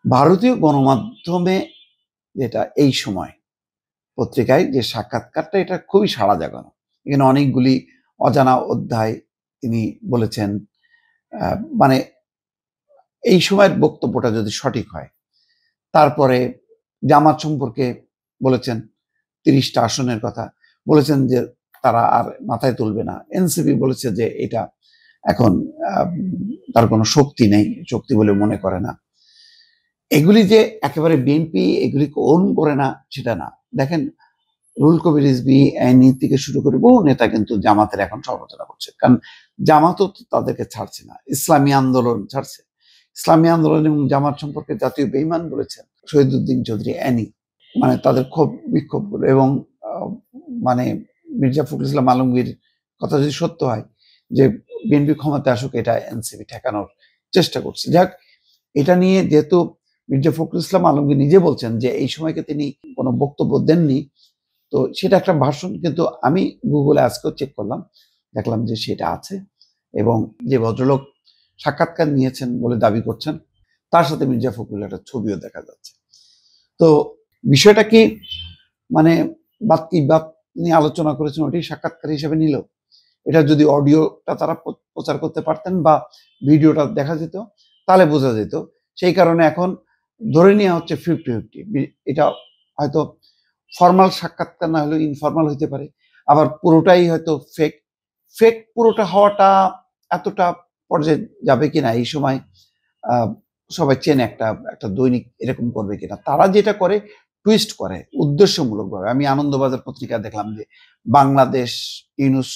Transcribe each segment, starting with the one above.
ভারতীয় গণমাধ্যমে যেটা এই সময় পত্রিকায় যে সাক্ষাৎকারটা এটা খুবই সাড়া জাগানো। এখানে অনেকগুলি অজানা অধ্যায় তিনি বলেছেন। মানে এই সময়ের বক্তব্যটা যদি সঠিক হয়, তারপরে জামাত সম্পর্কে বলেছেন ৩০টা আসনের কথা বলেছেন যে তারা আর মাথায় তুলবে না। এনসিপি বলেছে যে এটা এখন তার কোনো শক্তি নেই, শক্তি বলে মনে করে না। এগুলি যে একেবারে বিএনপি এগুলিকে ওন করে না সেটা না। দেখেন রুহুল কবির রিজভী থেকে শুরু করে বহু নেতা কিন্তু জামাতের এখন সমালোচনা করছে, কারণ জামাতও তো তাদেরকে ছাড়ছে না, ইসলামী আন্দোলন ছাড়ছে। ইসলামী আন্দোলন এবং জামাত সম্পর্কে জাতীয় বেঈমান বলেছেন শহীদুদ্দিন চৌধুরী অ্যানি। মানে তাদের ক্ষোভ বিক্ষোভগুলো এবং মানে মির্জা ফখরুল ইসলাম আলমগীর কথা যদি সত্য হয় যে বিএনপি ক্ষমতায় আসুক, এটা এনসিপি ঠেকানোর চেষ্টা করছে। যাক, এটা নিয়ে যেহেতু মির্জা ফখরুল ইসলাম আলমগীর নিজে বলছেন যে এই সময়কে তিনি কোনো বক্তব্য দেননি, তো সেটা একটা ভাষণ, কিন্তু আমি গুগলে আজকেও চেক করলাম, দেখলাম যে সেটা আছে এবং যে ভদ্রলোক সাক্ষাৎকার নিয়েছেন বলে দাবি করছেন তার সাথে মির্জা ফখরুল একটা ছবিও দেখা যাচ্ছে। তো বিষয়টা কি মানে বাদ তিনি আলোচনা করেছেন ওটাই সাক্ষাৎকার হিসেবে নিল? এটা যদি অডিওটা তারা প্রচার করতে পারতেন বা ভিডিওটা দেখা যেত তাহলে বোঝা যেত। সেই কারণে এখন ধরে নেওয়া হচ্ছে 50-50। এটা হয়তো ফর্মাল সাক্ষাৎকার না হলেও ইনফর্মাল হইতে পারে, আবার পুরোটাই হয়তো ফেক। ফেক পুরোটা হওয়াটা এতটা পর্যায়ে যাবে কিনা এই সময় সবাই চেনে একটা একটা দৈনিক এরকম করবে কিনা। তারা যেটা করে টুইস্ট করে উদ্দেশ্যমূলকভাবে। আমি আনন্দবাজার পত্রিকায় দেখলাম যে বাংলাদেশ ইউনূস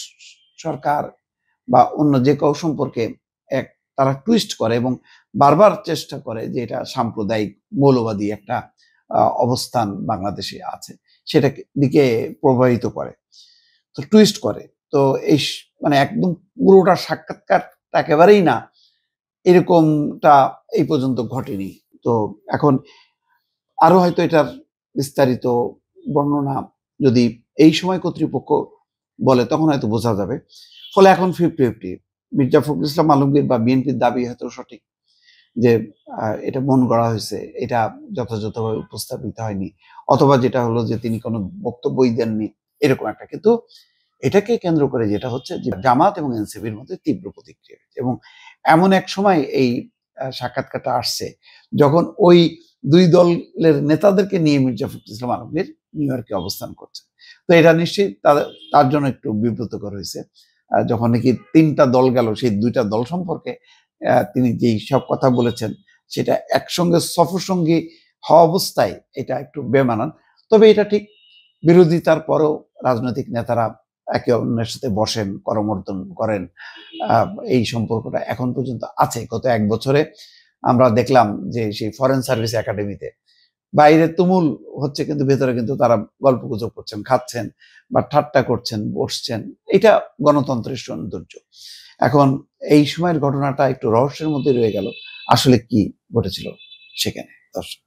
সরকার বা অন্য যে কেউ সম্পর্কে তারা টুইস্ট করে এবং বারবার চেষ্টা করে যে এটা সাম্প্রদায়িক মৌলবাদী একটা অবস্থান বাংলাদেশে আছে, সেটা দিকে প্রভাবিত করে, তো টুইস্ট করে। তো এই মানে একদম পুরোটা সাক্ষাৎকার একেবারেই না এরকমটা এই পর্যন্ত ঘটেনি। তো এখন আরো হয়তো এটার বিস্তারিত বর্ণনা যদি এই সময় কর্তৃপক্ষ বলে তখন হয়তো বোঝা যাবে। ফলে এখন 50-50। মির্জা ফখরুল ইসলাম আলমগীর বা বিএনপির দাবি হয়তো সঠিক যে এটা মন গড়া হয়েছে, এটা যথাযথভাবে উপস্থাপিত হয়নি, অথবা যেটা হলো যে তিনি কোনো বক্তব্যই দেননি, এরকম একটা। কিন্তু এটাকে কেন্দ্র করে যেটা হচ্ছে যে জামাত এবং এনসিপির মধ্যে তীব্র প্রতিক্রিয়া এবং এমন এক সময় এই সাক্ষাৎকারটা আসছে যখন ওই দুই দলের নেতাদেরকে নিয়ে মির্জা ফখরুল ইসলাম আলমগীর নিউ ইয়র্কে অবস্থান করছে। তো এটা নিশ্চয়ই তার জন্য একটু বিব্রতকর হয়েছে যখন নাকি 3টা দল গেল, সেই 2টা দল সম্পর্কে তিনি যেই সব কথা বলেছেন সেটা একসঙ্গে সফরসঙ্গী হওয়া অবস্থায় এটা একটু বেমানান। তবে এটা ঠিক, বিরোধিতার পরেও রাজনৈতিক নেতারা একে অন্যের সাথে বসেন, করমর্দন করেন। এই সম্পর্কটা এখন পর্যন্ত আছে। গত 1 বছরে আমরা দেখলাম যে সেই ফরেন সার্ভিস একাডেমিতে বাইরে তুমুল হচ্ছে, কিন্তু ভেতরে কিন্তু তারা গল্পগুজব করছেন, খাচ্ছেন বা ঠাট্টা করছেন, বসছেন। এটা গণতন্ত্রের সৌন্দর্য। এখন এই সময়ের ঘটনাটা একটু রহস্যের মধ্যে রয়ে গেল, আসলে কি ঘটেছিল সেখানে। দর্শক।